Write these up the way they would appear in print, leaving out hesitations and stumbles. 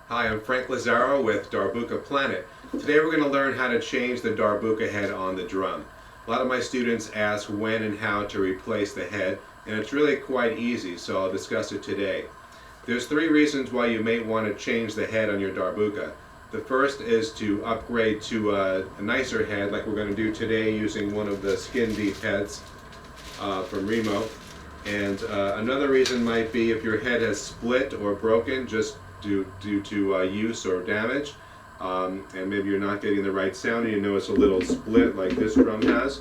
Hi, I'm Frank Lazzaro with Darbuka Planet. Today we're going to learn how to change the Darbuka head on the drum. A lot of my students ask when and how to replace the head, and it's really quite easy, so I'll discuss it today. There's three reasons why you may want to change the head on your Darbuka. The first is to upgrade to a nicer head, like we're going to do today using one of the skin deep heads from Remo. And another reason might be if your head has split or broken just due to use or damage, and maybe you're not getting the right sound and you notice a little split like this drum has.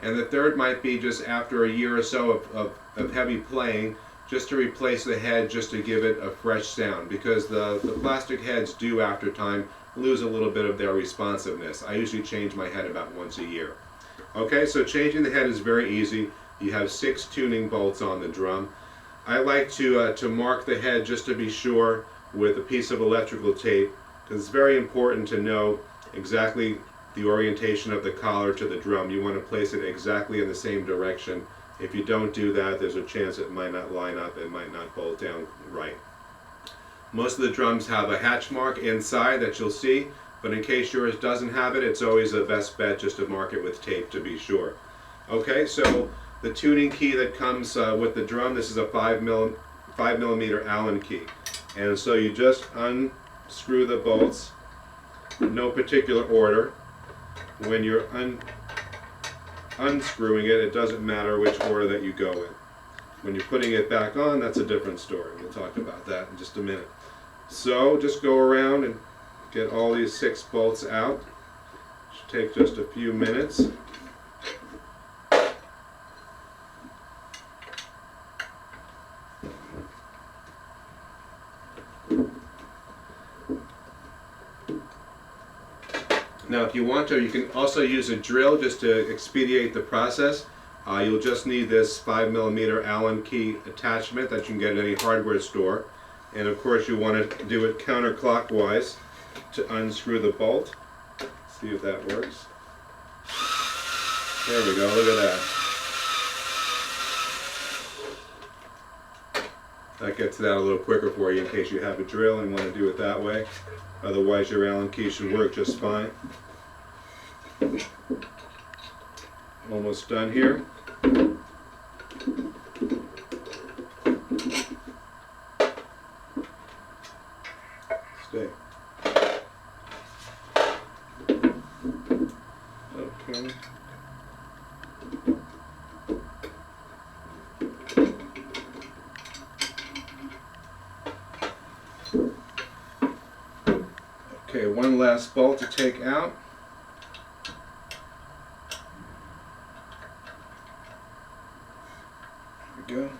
And the third might be just after a year or so of heavy playing, just to replace the head, just to give it a fresh sound, because the plastic heads do after time lose a little bit of their responsiveness. I usually change my head about once a year. Okay, so changing the head is very easy. You have 6 tuning bolts on the drum. I like to mark the head just to be sure with a piece of electrical tape, because it's very important to know exactly the orientation of the collar to the drum. You want to place it exactly in the same direction. If you don't do that, there's a chance it might not line up, it might not bolt down right. Most of the drums have a hatch mark inside that you'll see, but in case yours doesn't have it, it's always the best bet just to mark it with tape to be sure. Okay, so the tuning key that comes with the drum, this is a 5 millimeter Allen key. And so you just unscrew the bolts in no particular order. When you're unscrewing it, it doesn't matter which order that you go in. When you're putting it back on, that's a different story. We'll talk about that in just a minute. So just go around and get all these 6 bolts out. Should take just a few minutes. Now if you want to, you can also use a drill just to expedite the process. You'll just need this 5 millimeter Allen key attachment that you can get at any hardware store. And of course you want to do it counterclockwise to unscrew the bolt. See if that works. There we go, look at that. That gets it out a little quicker for you in case you have a drill and want to do it that way. Otherwise your Allen key should work just fine. Almost done here. Stay. Okay. Okay, one last bolt to take out. There we go.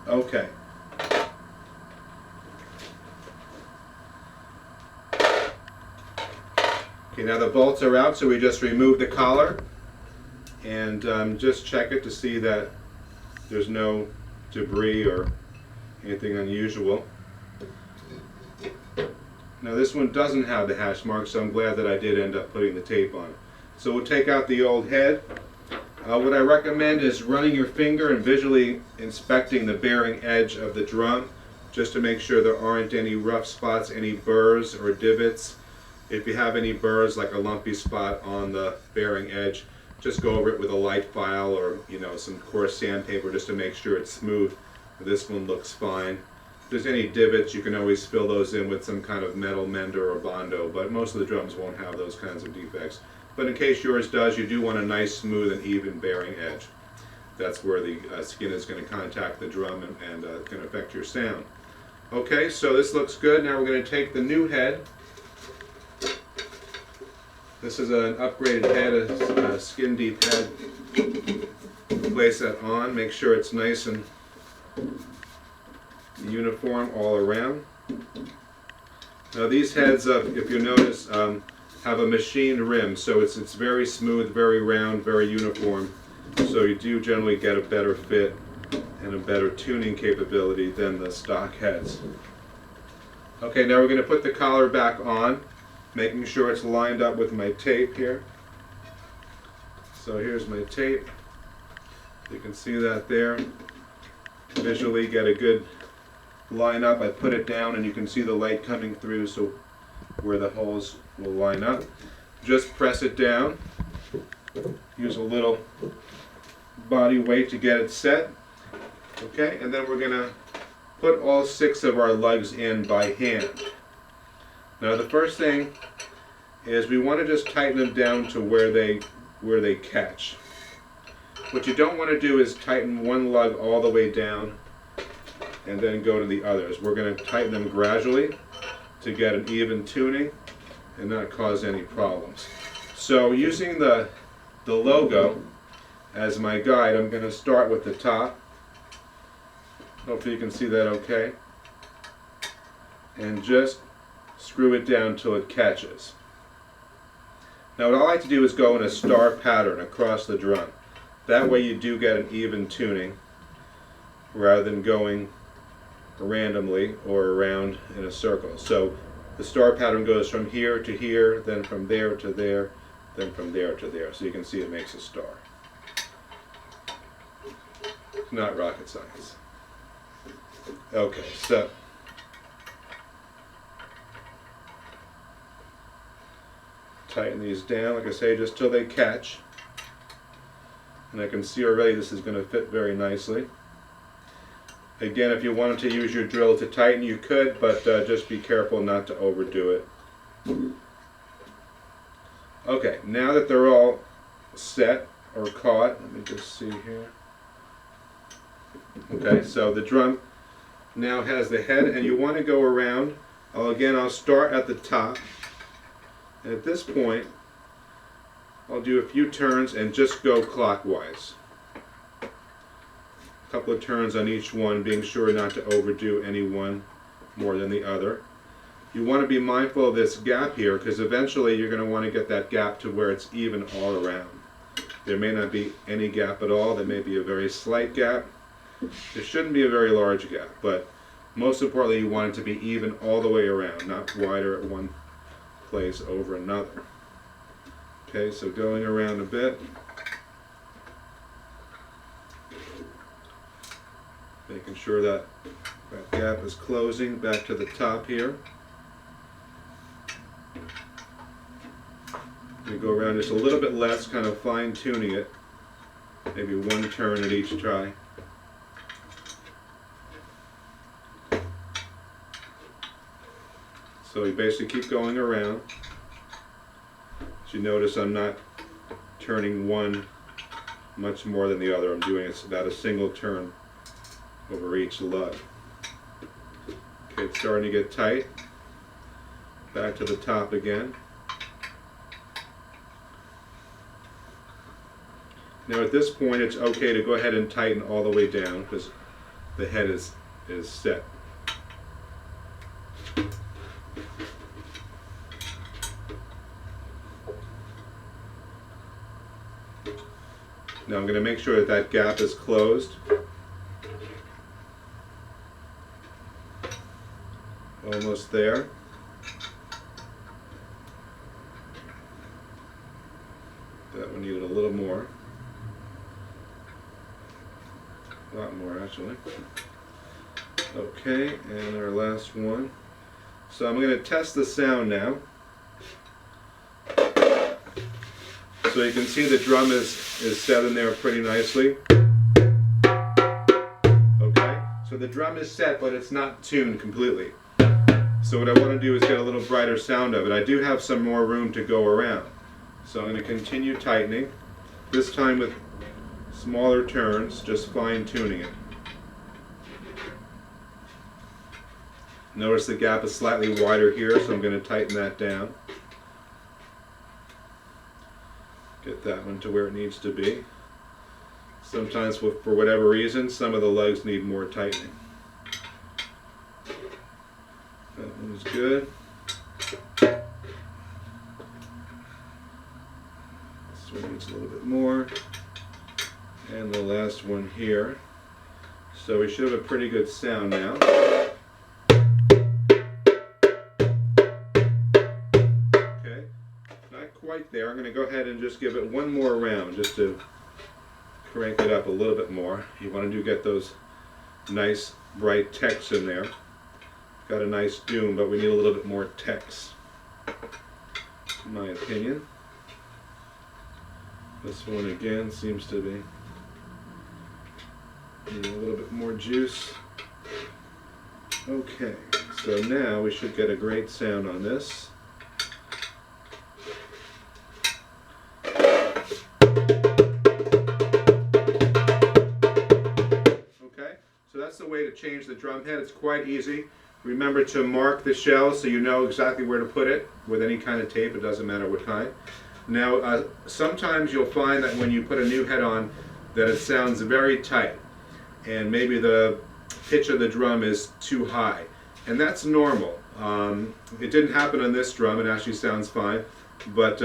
Okay. Okay, now the bolts are out, so we just remove the collar and just check it to see that there's no debris or anything unusual. Now this one doesn't have the hash mark, so I'm glad that I did end up putting the tape on it. So we'll take out the old head. What I recommend is running your finger and visually inspecting the bearing edge of the drum, just to make sure there aren't any rough spots, any burrs or divots. If you have any burrs, like a lumpy spot on the bearing edge, just go over it with a light file or some coarse sandpaper just to make sure it's smooth. This one looks fine. If there's any divots, you can always fill those in with some kind of metal mender or Bondo, but most of the drums won't have those kinds of defects. But in case yours does, you do want a nice, smooth, and even bearing edge. That's where the skin is going to contact the drum and can affect your sound. Okay, so this looks good. Now we're going to take the new head. This is an upgraded head, a skin deep head. Place that on, make sure it's nice and uniform all around. Now these heads, if you notice, have a machined rim, so it's very smooth, very round, very uniform. So you do generally get a better fit and a better tuning capability than the stock heads. Okay, now we're going to put the collar back on, making sure it's lined up with my tape here. So here's my tape. You can see that there. Visually get a good line up. I put it down and you can see the light coming through, so where the holes will line up. Just press it down. Use a little body weight to get it set. Okay, and then we're going to put all 6 of our lugs in by hand. Now the first thing is we want to just tighten them down to where they catch. What you don't want to do is tighten one lug all the way down and then go to the others. We're going to tighten them gradually to get an even tuning and not cause any problems. So using the logo as my guide, I'm going to start with the top. Hopefully you can see that okay. And just screw it down till it catches. Now what I like to do is go in a star pattern across the drum. That way you do get an even tuning rather than going randomly or around in a circle. So the star pattern goes from here to here, then from there to there, then from there to there. So you can see it makes a star. It's not rocket science. Okay, so tighten these down, like I say, just till they catch. And I can see already this is going to fit very nicely. Again, if you wanted to use your drill to tighten, you could, but just be careful not to overdo it. Okay, now that they're all set or caught, let me just see here. Okay, so the drum now has the head, and you want to go around. I'll start at the top. And at this point, I'll do a few turns and just go clockwise. A couple of turns on each one, being sure not to overdo any one more than the other. You want to be mindful of this gap here, because eventually you're going to want to get that gap to where it's even all around. There may not be any gap at all. There may be a very slight gap. There shouldn't be a very large gap, but most importantly you want it to be even all the way around, not wider at one place over another. Okay, so going around a bit, making sure that that gap is closing back to the top here. We go around just a little bit less, kind of fine tuning it, maybe one turn at each try. So we basically keep going around. As you notice, I'm not turning one much more than the other. I'm doing about a single turn over each lug. Okay, it's starting to get tight. Back to the top again. Now at this point it's okay to go ahead and tighten all the way down because the head is set. Now I'm going to make sure that that gap is closed. Almost there. That one needed a little more. A lot more actually. Okay, and our last one. So I'm going to test the sound now. So you can see the drum is set in there pretty nicely. Okay, so the drum is set, but it's not tuned completely. So what I want to do is get a little brighter sound of it. I do have some more room to go around. So I'm going to continue tightening, this time with smaller turns, just fine tuning it. Notice the gap is slightly wider here, so I'm going to tighten that down. Get that one to where it needs to be. Sometimes, for whatever reason, some of the lugs need more tightening. That one is good. This one needs a little bit more. And the last one here. So we should have a pretty good sound now. Okay, not quite there. I'm going to go ahead and just give it one more round just to crank it up a little bit more. You want to get those nice bright texts in there. Got a nice doom, but we need a little bit more text, in my opinion. This one again seems to be needing a little bit more juice. Okay, so now we should get a great sound on this. Okay, so that's the way to change the drum head. It's quite easy. Remember to mark the shell so you know exactly where to put it with any kind of tape. It doesn't matter what kind. Now, sometimes you'll find that when you put a new head on that it sounds very tight and maybe the pitch of the drum is too high, and that's normal. It didn't happen on this drum. It actually sounds fine, but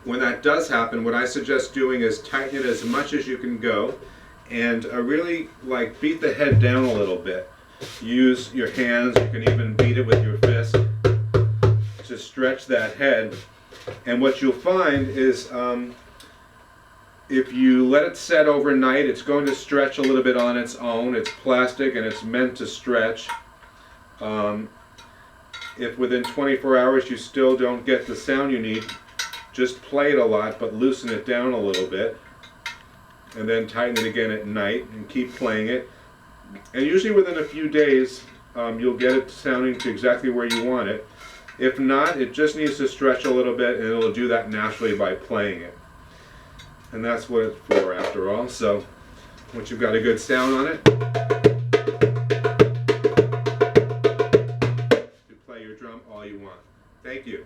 when that does happen, what I suggest doing is tighten it as much as you can go and really like beat the head down a little bit. Use your hands, you can even beat it with your fist to stretch that head. And what you'll find is if you let it set overnight, it's going to stretch a little bit on its own. It's plastic and it's meant to stretch. If within 24 hours you still don't get the sound you need, just play it a lot but loosen it down a little bit. And then tighten it again at night and keep playing it. And usually within a few days you'll get it sounding to exactly where you want it. If not, it just needs to stretch a little bit, and it'll do that naturally by playing it. And that's what it's for after all. So once you've got a good sound on it, you play your drum all you want. Thank you.